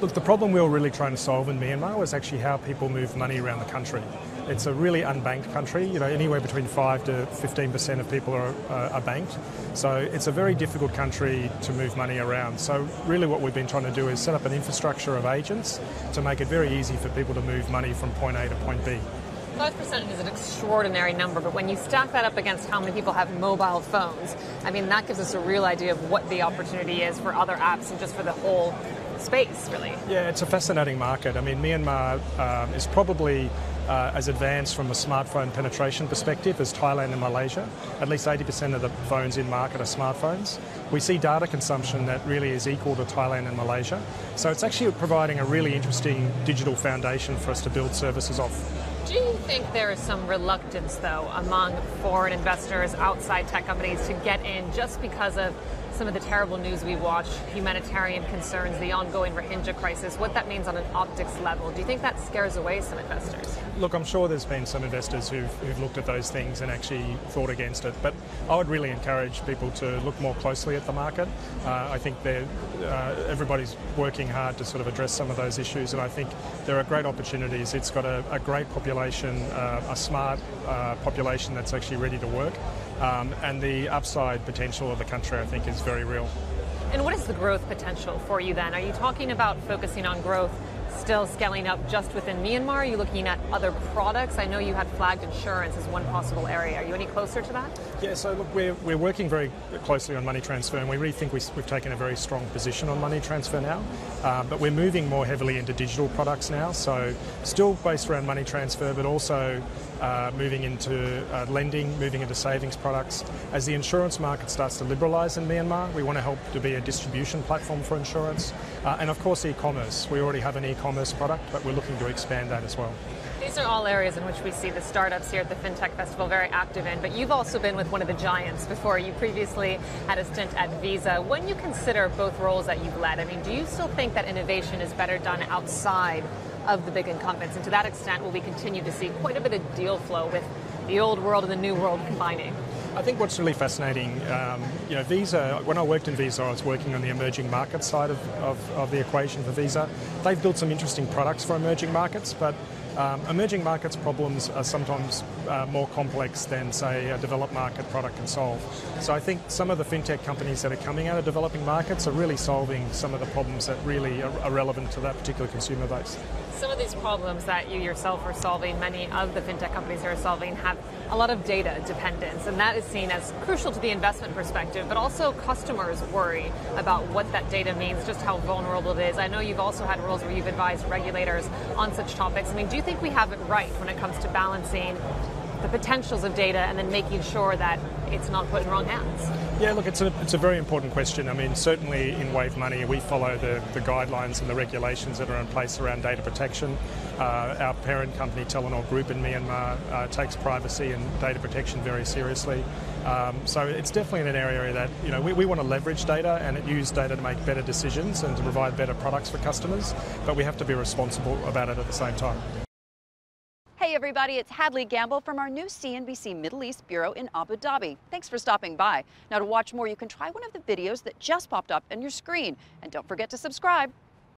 Look, the problem we were really trying to solve in Myanmar was actually how people move money around the country. It's a really unbanked country. Anywhere between 5 to 15% of people are banked. So it's a very difficult country to move money around. So really what we've been trying to do is set up an infrastructure of agents to make it very easy for people to move money from point A to point B. 5% is an extraordinary number, but when you stack that up against how many people have mobile phones, I mean, that gives us a real idea of what the opportunity is for other apps and just for the whole space, really. Yeah, it's a fascinating market. I mean, Myanmar is probably as advanced from a smartphone penetration perspective as Thailand and Malaysia. At least 80% of the phones in market are smartphones. We see data consumption that really is equal to Thailand and Malaysia. So it's actually providing a really interesting digital foundation for us to build services off. Do you think there is some reluctance, though, among foreign investors, outside tech companies, to get in just because of some of the terrible news we watch, humanitarian concerns, the ongoing Rohingya crisis, what that means on an optics level? Do you think that scares away some investors? Look, I'm sure there's been some investors who've looked at those things and actually thought against it, but I would really encourage people to look more closely at the market. I think everybody's working hard to sort of address some of those issues, and I think there are great opportunities. It's got a great population, a smart population that's actually ready to work, and the upside potential of the country, I think, is very real. And what is the growth potential for you then? Are you talking about focusing on growth, still scaling up just within Myanmar? Are you looking at other products? I know you had flagged insurance as one possible area. Are you any closer to that? Yeah, so look, we're working very closely on money transfer, and we really think we've taken a very strong position on money transfer now. But we're moving more heavily into digital products now, so still based around money transfer, but also moving into lending, moving into savings products. As the insurance market starts to liberalise in Myanmar, we want to help to be a distribution platform for insurance. And of course e-commerce. We already have an e-commerce product, but we're looking to expand that as well. These are all areas in which we see the startups here at the FinTech Festival very active in, but you've also been with one of the giants before. You previously had a stint at Visa. When you consider both roles that you've led, I mean, do you still think that innovation is better done outside of the big incumbents? And to that extent, will we continue to see quite a bit of deal flow with the old world and the new world combining? I think what's really fascinating, Visa, when I worked in Visa, I was working on the emerging market side of the equation for Visa. They've built some interesting products for emerging markets, but emerging markets problems are sometimes more complex than, say, a developed market product can solve. So I think some of the fintech companies that are coming out of developing markets are really solving some of the problems that really are relevant to that particular consumer base. Some of these problems that you yourself are solving, many of the fintech companies are solving, have a lot of data dependence, and that is seen as crucial to the investment perspective, but also customers worry about what that data means, just how vulnerable it is. I know you've also had roles where you've advised regulators on such topics. I mean, do you think we have it right when it comes to balancing the potentials of data and then making sure that it's not put in wrong hands? Yeah, look, it's a very important question. I mean, certainly in Wave Money, we follow the guidelines and the regulations that are in place around data protection. Our parent company, Telenor Group in Myanmar, takes privacy and data protection very seriously. So it's definitely an area that, we want to leverage data and use data to make better decisions and to provide better products for customers, but we have to be responsible about it at the same time. Hey everybody, it's Hadley Gamble from our new CNBC Middle East Bureau in Abu Dhabi. Thanks for stopping by. Now to watch more, you can try one of the videos that just popped up on your screen. And don't forget to subscribe.